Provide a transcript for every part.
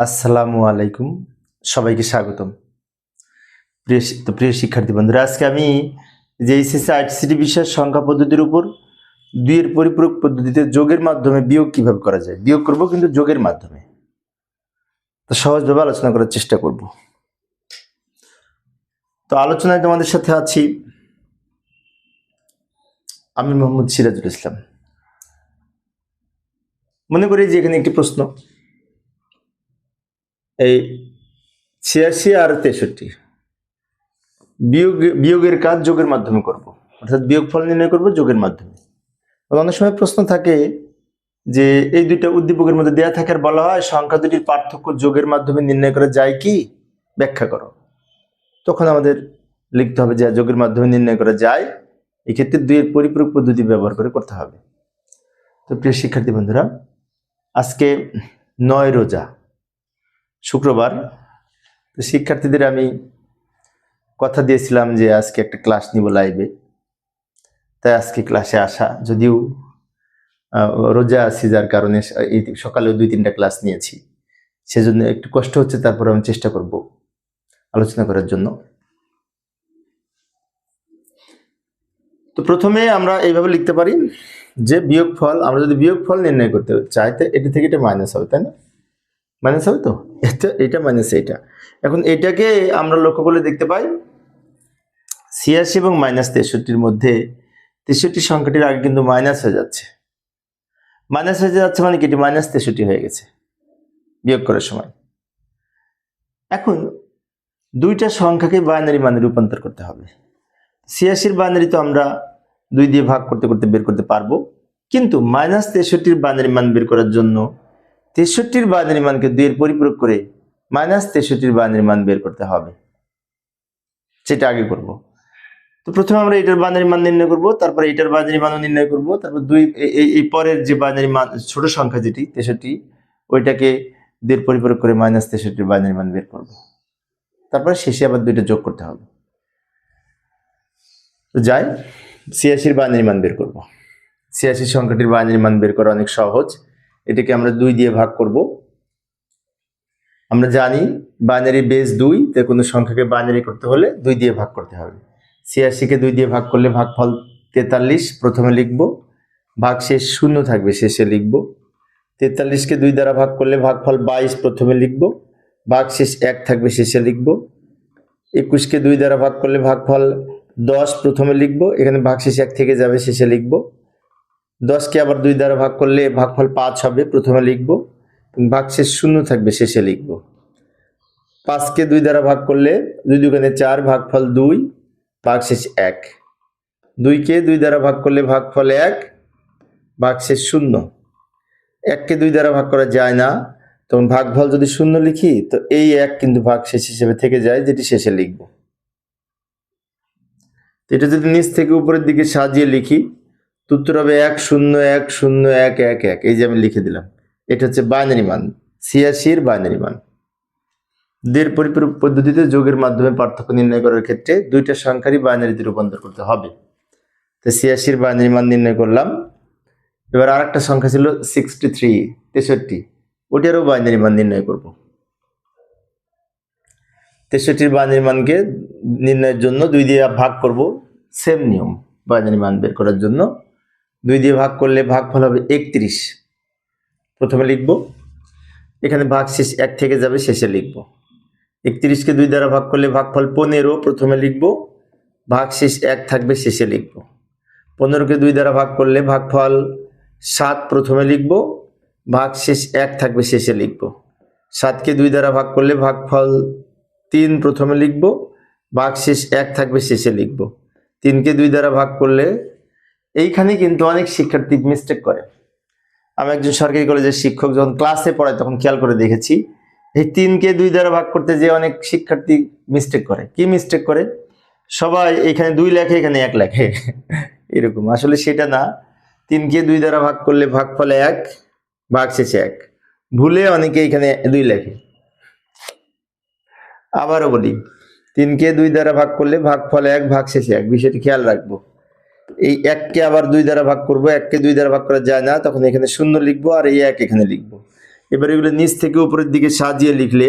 আসসালামু আলাইকুম, সবাইকে স্বাগতম। প্রিয় শিক্ষার্থী বন্ধুরা, আজকে আমি যে এইচএসসি আইসিটি বিষয়ের সংখ্যা পদ্ধতির উপর দুইয়ের পরিপূরক পদ্ধতিতে যোগের মাধ্যমে বিয়োগ কিভাবে করা যায়, বিয়োগ করব কিন্তু যোগের মাধ্যমে। তো সহজভাবে আলোচনা করার চেষ্টা করব। তো আলোচনায় তোমাদের সাথে আছি আমি মোহাম্মদ সিরাজুল ইসলাম। মনে করি যে এখানে একটি প্রশ্ন, এই ৮৬ আর ৬৩ বিয়োগের কাজ যোগের মাধ্যমে করব, অর্থাৎ বিয়োগফল নির্ণয় করব যোগের মাধ্যমে। অনেক সময় প্রশ্ন থাকে যে এই দুইটা উদ্দীপকের মধ্যে দেয়া থাকার বলা হয় সংখ্যা দুটির পার্থক্য যোগের মাধ্যমে নির্ণয় করা যায় কি, ব্যাখ্যা করো। তখন আমাদের লিখতে হবে যে যোগের মাধ্যমে নির্ণয় করা যায়, এক্ষেত্রে দুইয়ের পরিপূরক পদ্ধতি ব্যবহার করে করতে হবে। তো প্রিয় শিক্ষার্থী বন্ধুরা, আজকে ৯ রোজা, শুক্রবার। তো শিক্ষার্থীদের আমি কথা দিয়েছিলাম যে আজকে একটা ক্লাস নিব লাইভে, তাই আজকে ক্লাসে আসা। যদিও রোজা আছি, যার কারণে সকালেও ২-৩টা ক্লাস নিয়েছি, সেজন্য একটু কষ্ট হচ্ছে, তারপর আমি চেষ্টা করব আলোচনা করার জন্য। তো প্রথমে আমরা এইভাবে লিখতে পারি যে বিয়োগফল, আমরা যদি বিয়োগফল নির্ণয় করতে চাই তো এটি থেকে এটা মাইনাস হবে, তাই না? মাইনাস হবে তো, এটা মাইনাস এইটা। এখন এটাকে আমরা লক্ষ্য করলে দেখতে পাই ৮৬ এবং -৬৩ মধ্যে ৬৩ সংখ্যাটির আগে কিন্তু মাইনাস হয়ে যাচ্ছে। মাইনাস হয়ে যাচ্ছে মানে কি, এটি -৬৩ হয়ে গেছে বিয়োগ করার সময়। এখন দুইটা সংখ্যাকে বাইনারি মানে রূপান্তর করতে হবে। ৮৬ বাইনারি তো আমরা ২ দিয়ে ভাগ করতে করতে বের করতে পারবো, কিন্তু -৬৩ বাইনারি মান বের করার জন্য ৬৩ বাইনারি মানকে ২ এর পরিপূরক করে -৬৩ বাইনারি মান বের করতে হবে, সেটা আগে করব। তো প্রথমে আমরা এটার বাইনারি মান নির্ণয় করব, তারপর এটার বাইনারি মানও নির্ণয় করব, তারপর এই পরের যে বাইনারি মান, ছোট সংখ্যা যেটি ৬৩, ওইটাকে ২ এর পরিপূরক করে -৬৩ বাইনারি মান বের করব। তারপরে শেষে আবার দুইটা যোগ করতে হবে। তো যাই ৮৬ বাইনারি মান বের করব। ৮৬ সংখ্যাটির বাইনারি মান বের করা অনেক সহজ। এটাকে আমরা ২ দিয়ে ভাগ করব। আমরা জানি বাইনারি বেস ২, তো কোনো সংখ্যাকে বাইনারি করতে হলে ২ দিয়ে ভাগ করতে হবে। ৮৬কে ২ দিয়ে ভাগ করলে ভাগফল ৪৩ প্রথমে লিখব, ভাগশেষ ০ থাকবে শেষে লিখব। ৪৩কে ২ দ্বারা ভাগ করলে ভাগফল ২২ প্রথমে লিখব, ভাগশেষ ১ থাকবে শেষে লিখব। ২১কে ২ দ্বারা ভাগ করলে ভাগফল ১০ প্রথমে লিখব, এখানে ভাগশেষ ১ থেকে যাবে শেষে লিখব। ১০কে আবার ২ দ্বারা ভাগ করলে ভাগফল ৫ হবে, প্রথমে লিখব, ভাগশেষ ০ থাকবে শেষে লিখব। ৫কে ২ দ্বারা ভাগ করলে ২ দুগুণে ৪, ভাগফল ২, ভাগশেষ ১। ২কে ২ দ্বারা ভাগ করলে ভাগফল ১, ভাগশেষ ০। ১কে ২ দ্বারা ভাগ করা যায় না, তখন ভাগফল যদি ০ লিখি তো এই ১ কিন্তু ভাগশেষ হিসেবে থেকে যায়, যেটি শেষে লিখব। এটা যদি নিচ থেকে উপরের দিকে সাজিয়ে লিখি তো উত্তর হবে ১০১০১১১। এই যে আমি লিখে দিলাম, এটা হচ্ছে বাইনারি মান, ৮৬ বাইনারি মান। ২ এর পরিপূরক পদ্ধতিতে যোগের মাধ্যমে পার্থক্য নির্ণয় করার ক্ষেত্রে দুইটা সংখ্যারই বাইনারিতে রূপান্তর করতে হবে। তো ৮৬ বাইনারি মান নির্ণয় করলাম। এবার আরেকটা সংখ্যা ছিল 63, ওটারও বাইনারি মান নির্ণয় করব। ৬৩ বাইনারি মানকে নির্ণয়ের জন্য ২ দিয়ে ভাগ করব, সেম নিয়ম। বাইনারি মান বের করার জন্য ২ দিয়ে ভাগ করলে ভাগফল হবে ৩১, প্রথমে লিখব, এখানে ভাগশেষ ১ থেকে যাবে শেষে লিখব। ৩১কে ২ দ্বারা ভাগ করলে ভাগফল ১৫, প্রথমে লিখব, ভাগশেষ ১ থাকবে শেষে লিখব। ১৫কে ২ দ্বারা ভাগ করলে ভাগফল ৭, প্রথমে লিখব, ভাগশেষ ১ থাকবে শেষে লিখব। ৭কে ২ দ্বারা ভাগ করলে ভাগফল ৩, প্রথমে লিখব, ভাগশেষ ১ থাকবে শেষে লিখব। ৩কে ২ দ্বারা ভাগ করলে, এইখানে কিন্তু অনেক শিক্ষার্থী মিস্টেক করে। আমি একজন সরকারি কলেজের শিক্ষক, যখন ক্লাসে পড়াই তখন খেয়াল করে দেখেছি এই ৩কে ২ দ্বারা ভাগ করতে যে অনেক শিক্ষার্থী মিস্টেক করে। কি মিস্টেক করে? সবাই এখানে ২ লেখে, এখানে ১ লেখে, এরকম। আসলে সেটা না। ৩কে ২ দ্বারা ভাগ করলে ভাগফল ১, ভাগশেষে ১। ভুলে অনেকে এখানে ২ লেখে। আবারও বলি, ৩কে ২ দ্বারা ভাগ করলে ভাগফল ১, ভাগশেষে ১, বিষয়টি খেয়াল রাখবো। এই ১কে আবার ২ দ্বারা ভাগ করব, ১কে ২ দ্বারা ভাগ করা যায় না, তখন এখানে ০ লিখবো আর এই ১ এখানে লিখবো। এবার এগুলো নিচ থেকে উপরের দিকে সাজিয়ে লিখলে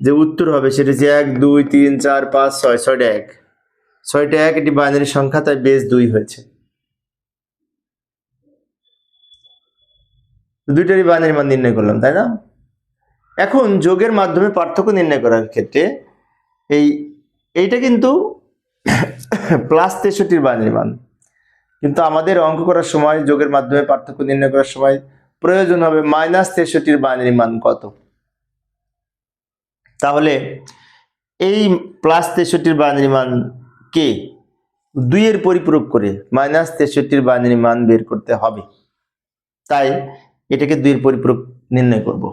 যে উত্তর হবে সেটা হচ্ছে 1 2 3 4 5 6, 6টা 1, 6টা 1 এটি বাইনারি সংখ্যা, তাই বেস 2 হয়েছে। দুইটারই বাইনারি মান নির্ণয় করলাম, তাই না? এখন যোগের মাধ্যমে পার্থক্য নির্ণয় করার ক্ষেত্রে এইটা কিন্তু +63 বাইনারি মান, কিন্তু আমাদের অঙ্ক করার সময় যোগের মাধ্যমে পার্থক্য নির্ণয় করার সময় প্রয়োজন হবে -63 বাইনারি মান কত। তাহলে এই +63 বাইনারি মান কে 2 এর পরিপূরক করে -63 বাইনারি মান বের করতে হবে, তাই এটাকে 2 এর পরিপূরক নির্ণয় করব।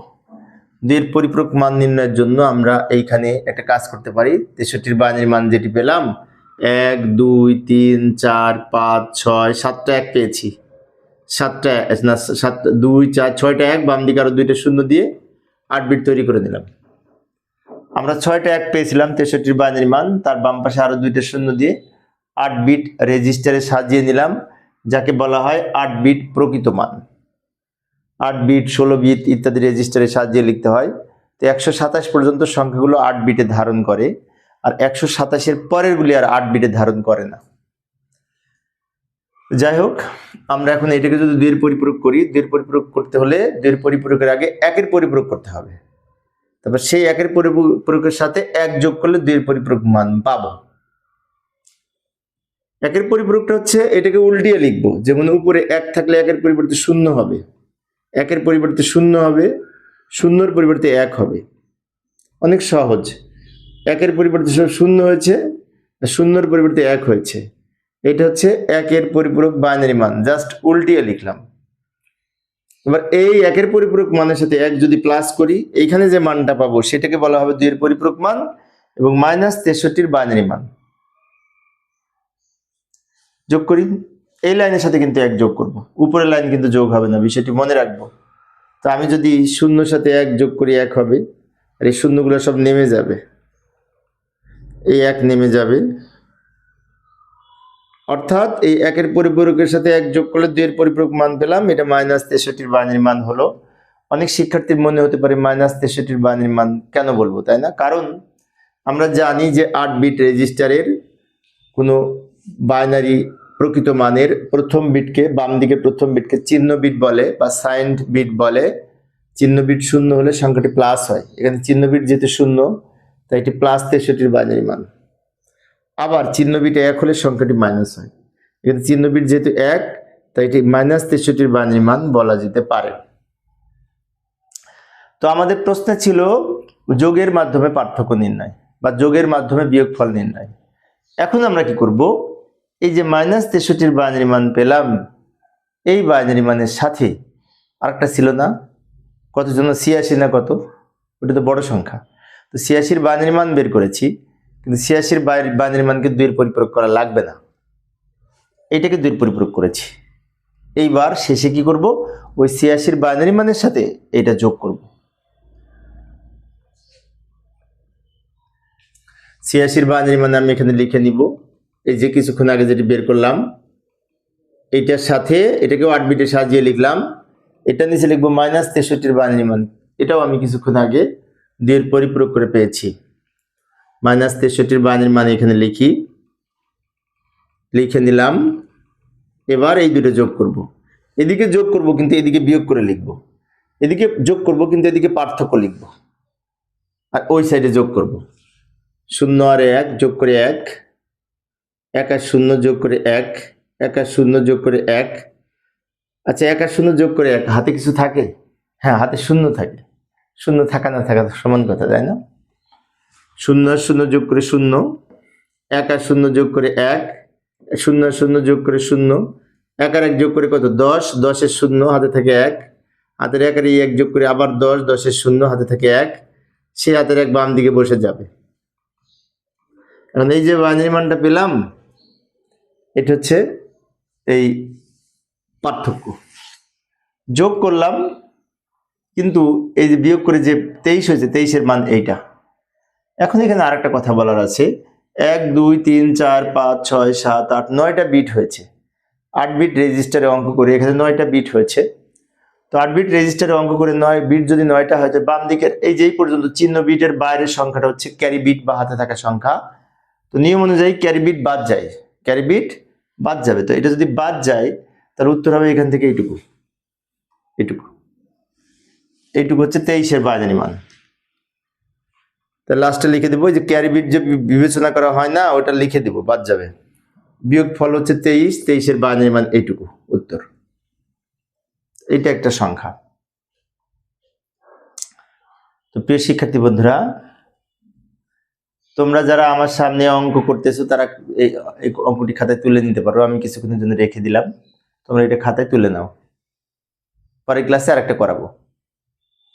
2 এর পরিপূরক মান নির্ণয়ের জন্য আমরা এইখানে একটা কাজ করতে পারি। 63 বাইনারি মান যেটি পেলাম 1 2 3 4 5 6 7টা 1 পেয়েছি, 7টা না 7 2 4 6টা 1, বাম দিকে আরো 2টা শূন্য দিয়ে 8 বিট তৈরি করে দিলাম। আমরা 6টা 1 পেয়েছিলাম 63 বাইনারি মান, তার বাম পাশে আরো 2টা শূন্য দিয়ে 8 বিট রেজিস্টারে সাজিয়ে নিলাম, যাকে বলা হয় 8 বিট প্রকৃত মান। 8 বিট 16 বিট ইত্যাদি রেজিস্টারে সাজিয়ে লিখতে হয়। তো 127 পর্যন্ত সংখ্যাগুলো 8 বিটে ধারণ করে, আর 127 এর পরেরগুলি আর 8 বিটে ধারণ করে না। যাই হোক, আমরা এখন এটাকে যদি 2 এর পরিপূরক করি, 2 এর পরিপূরক করতে হলে 2 এর পরিপূরকের আগে 1 এর পরিপূরক করতে হবে, তারপর সেই 1 এর পরিপূরকের সাথে 1 যোগ করলে 2 এর পরিপূরক মান পাবো। 1 এর পরিপূরকটা হচ্ছে এটাকে উল্টিয়ে লিখবো, যেমন উপরে 1 থাকলে 1 এর পরিবর্তে 0 হবে, 1 এর পরিবর্তে 0 হবে, 0 এর পরিবর্তে 1 হবে। অনেক সহজ। 1 এর পরিবর্তে 0 হয়েছে, 0 এর পরিবর্তে 1 হয়েছে। এটা হচ্ছে 1 এর পরিপূরক বাইনারি মান, জাস্ট উল্টিয়ে লিখলাম। এবার এই 1 এর পরিপূরক মানের সাথে 1 যদি প্লাস করি, এইখানে যে মানটা পাবো সেটাকে বলা হবে 2 এর পরিপূরক মান এবং -63 বাইনারি মান। যোগ করি, এই লাইনের সাথে কিন্তু 1 যোগ করব, উপরের লাইন কিন্তু যোগ হবে না, বিষয়টি মনে রাখবো। তো আমি যদি 0 সাথে 1 যোগ করি 1 হবে, আর এই শূন্যগুলো সব নেমে যাবে, এই 1 নেমে যাবে, অর্থাৎ এই 1 এর পরিপূরকের সাথে 1 যোগ করলে 2 এর পরিপূরক মান পেলাম, এটা -63 বাইনারি মান হলো। অনেক শিক্ষার্থীর মনে হতে পারে -63 বাইনারি মান কেন বলবো, তাই না? কারণ আমরা জানি যে 8 বিট রেজিস্টারের কোনো বাইনারি প্রকৃত মানের প্রথম বিটকে, বাম দিকে প্রথম বিটকে চিহ্ন বিট বলে বা সাইন্ড বিট বলে। চিহ্ন বিট 0 হলে সংখ্যাটি প্লাস হয়, এখানে চিহ্ন বিট যেহেতু 0 তাই এটি +63 বাইনারি মান। আবার চিহ্ন বিট 1 হলে সংখ্যাটি মাইনাস হয়, এখানে চিহ্ন বিট যেহেতু 1 তাই এটি -63 বাইনারি মান বলা যেতে পারে। তো আমাদের প্রশ্ন ছিল যোগের মাধ্যমে পার্থক্য নির্ণয় বা যোগের মাধ্যমে বিয়োগফল নির্ণয়। এখন আমরা কি করব, এই যে -63 বাইনারি মান পেলাম, এই বাইনারি মানের সাথে আরেকটা ছিল না, কত জন্য 86 না কত, ওটা তো বড় সংখ্যা। তো 86 বাইনারি মান বের করেছি, কিন্তু 86 বাইনারি মানকে 2 এর পরিপূরক করা লাগবে না, এইটাকে 2 এর পরিপূরক করেছি। এইবার শেষে কি করব, ওই 86 বাইনারি মানের সাথে এটা যোগ করব। 86 বাইনারি মান আমি এখানে লিখে নিব, এই যে কিছুক্ষণ আগে যেটি বের করলাম এইটার সাথে এটাকেও 8 বিটে সাজিয়ে লিখলাম, এটা নিচে লিখবো -63 বাইনারি মান, এটাও আমি কিছুক্ষণ আগে 2 এর পরিপূরক করে পেয়েছি। -63 বাইনারি মান এখানে লিখে নিলাম। এবার এই দুটো যোগ করব, এদিকে যোগ করব কিন্তু এদিকে বিয়োগ করে লিখব, এদিকে যোগ করব কিন্তু এদিকে পার্থক্য লিখব, আর ওই সাইডে যোগ করব। 0 আর 1 যোগ করে 1, 1 আর 0 যোগ করে 1, 1 আর 0 যোগ করে 1। আচ্ছা, 1 আর 0 যোগ করে 1, হাতে কিছু থাকে? হ্যাঁ, হাতে 0 থাকে, 0 থাকা না থাকা সমান কথা, তাই না? 0 আর 0 যোগ করে 0, 1 আর 0 যোগ করে 1, 0 আর 0 যোগ করে 0, 1 আর 1 যোগ করে কত? 10, 10 এর 0 হাতে থাকে 1, হাতের 1 আর 1 যোগ করে আবার 10, 10 এর 0 হাতে থাকে 1, সেই হাতের 1 বাম দিকে বসে যাবে। এখন এই যে বাইনারি মানটা পেলাম, এটা হচ্ছে এই পার্থক্য। যোগ করলাম, কিন্তু এই যে বিয়োগ করে যে 23 হয়েছে, 23 এর মান এইটা। এখন এখানে আরেকটা কথা বলার আছে, 1 2 3 4 5 6 7 8 9টা বিট হয়েছে। 8 বিট রেজিস্টারে অঙ্ক করে এখানে 9টা বিট হয়েছে। তো 8 বিট রেজিস্টারে অঙ্ক করে 9 বিট যদি 9টা হয় তো বাম দিকের এই যেই পর্যন্ত চিহ্ন বিটের বাইরের সংখ্যাটা হচ্ছে ক্যারি বিট বা হাতে থাকা সংখ্যা। তো নিয়ম অনুযায়ী ক্যারি বিট বাদ যায়, ক্যারি বিট বাদ যাবে। তো এটা যদি বাদ যায় তার উত্তর হবে এখান থেকে এইটুকু, এইটুকু এইটুকু হচ্ছে 23-এর বাইনারি মান। তাহলে লাস্টে লিখে দেবো যে ক্যারি বিট যে বিবেচনা করা হয় না ওটা লিখে দেবো, বাদ যাবে। বিয়োগ ফল হচ্ছে 23, 23-এর বাইনারি মান এইটুকু উত্তর। এটা একটা সংখ্যা। তো প্রিয় শিক্ষার্থী বন্ধুরা, তোমরা যারা আমার সামনে অঙ্ক করতেছো তারা এই অঙ্কটি খাতায় তুলে নিতে পারো, আমি কিছুক্ষণের জন্য রেখে দিলাম, তোমরা এটা খাতায় তুলে নাও, পরের ক্লাসে আরেকটা করাবো।